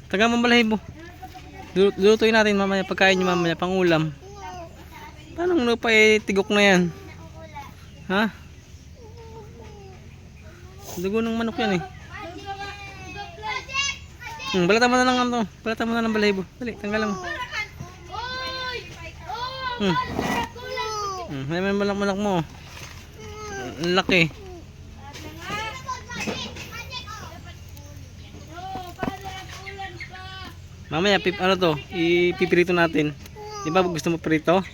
Taga Mambalahibo. Lutuin natin mamaya, pagkain nyo mamaya, pang ulam. Paano lupa eh, tigok na yan? Ha? Dugo ng manok yan eh. Balatan mo na lang ano. Balatan mo na ng balahibo. Dali, tanggalan mo. May malak mo. Ang laki. Mamaya, ano to? Ipiprito natin. Di ba gusto mo prito?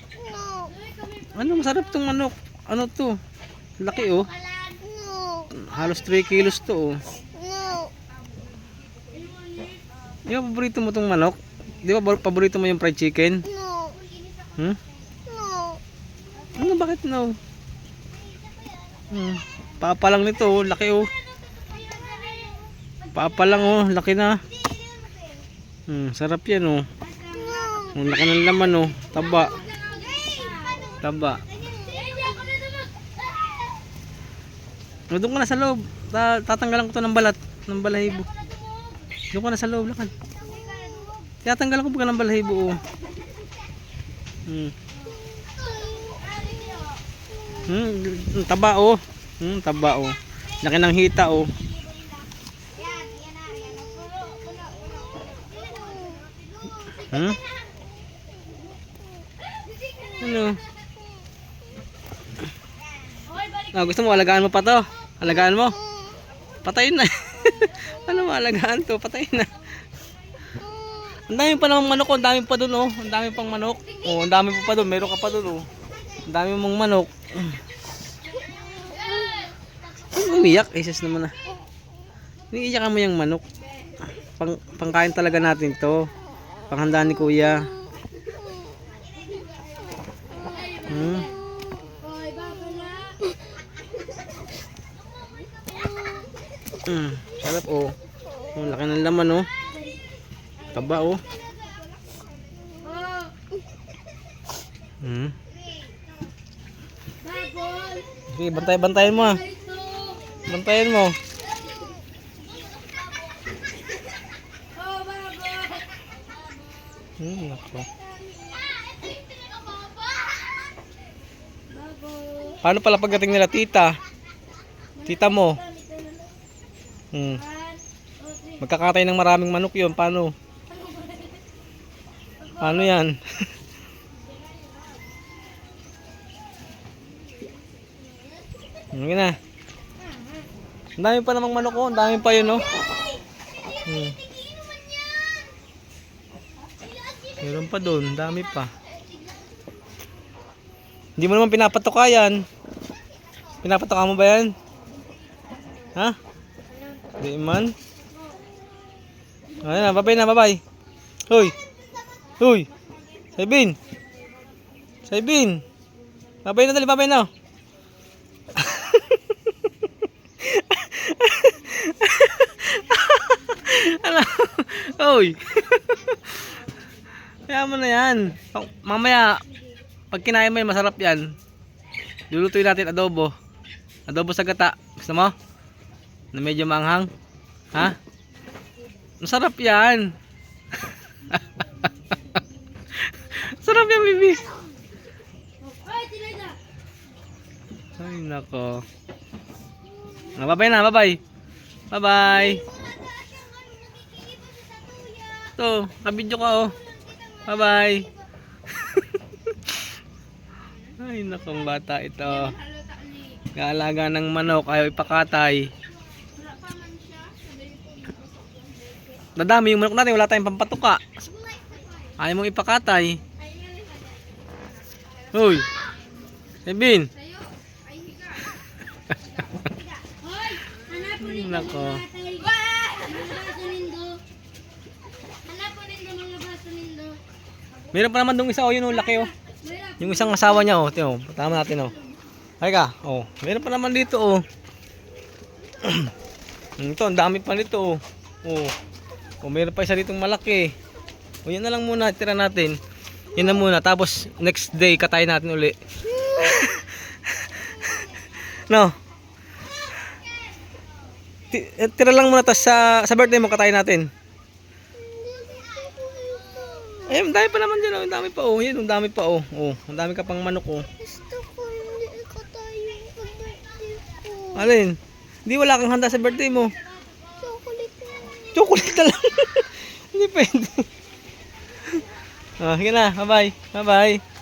Ano, masarap tong manok. Ano to? Laki oh. Halos 3 kilos to oh. Di ba paborito mo tong manok? Di ba paborito mo yung fried chicken? Ano, bakit no? Papa lang nito oh, laki oh. Papa lang oh, laki na. Sarap yan oh. Ang laki ng laman oh, taba. Taba. Doon ka na sa loob. Tatanggalan ko to ng balat, ng balahibo. Doon ka na sa loob, lakad. Tatanggalan ko pa ng balahibo oh. Taba oh. Taba oh. Laki ng hita oh. Ano? Gusto mo alagaan mo pa to? Alagaan mo? Patayin na. Ano mo alagaan to? Patayin na. Ang dami pa namang manok, ang dami pa doon oh. Ang dami pang manok. Oh, ang dami pa doon, meron ka pa doon oh. Ang dami mong manok. Umiyak, Jesus naman na. Iniiyakan mo yung manok. Pangkain talaga natin to. Panghanda ni Kuya. Sarap oh. Ang laki ng laman oh. Taba oh. Okay, bantayan mo ah. Bantayan mo. Nako. Paano pala pagdating nila tita? Tita mo. Magkakatay ng maraming manok yun. Paano? Paano yan? Ngayon na. Ang dami pa namang manok oh. Ang dami pa yun oh. Meron pa doon. Ang dami pa. Hindi mo naman pinapatoka yan. Pinapatoka mo ba yan? Ha? Hindi man. Ayan na, babay na, babay. Hoy. Hoy. Saibin. Saibin. Babay na dali, babay na. Ano? Hoy. Kaya mo na yan. Mamaya, pag kinain mo yan, masarap yan. Lulutuin natin adobo. Adobo sa gata. Gusto mo? Na medyo maanghang. Ha? Masarap yan. Sarap yan, bibi. Ay, nako. Babay na, babay. Bye-bye. Ito, kabidyo ka oh. Bye-bye. Ay, nakong bata ito. Gaalaga ng manok, ayaw ipakatay. Dadami yung manok natin, wala tayong pampatuka. Ayaw mong ipakatay. Hoy. Ebin. Ay, nako. Meron pa naman dong isa oh, yun oh, laki oh. Yung isang asawa niya oh, tiyo, tama natin oh. Halika, oh. Meron pa naman dito oh. Ito, ang dami pa nito oh. Oh. Oh, meron pa isa ditong malaki. O yan na lang muna, tira natin. Yan na muna, tapos next day katayin natin uli. No. Tira lang muna tas sa birthday mo katayin natin. Eh, ang dami pa naman dyan, oh. Ang dami pa, oh. Yan, ang dami pa, oh. Oh, ang dami ka pang manok, oh. Gusto ko hindi ikatayo sa birthday ko. Alin? Hindi, wala kang handa sa birthday mo. Chocolate na. Chocolate na lang. Hindi pwede. Oh, sige na. Bye-bye. Bye-bye.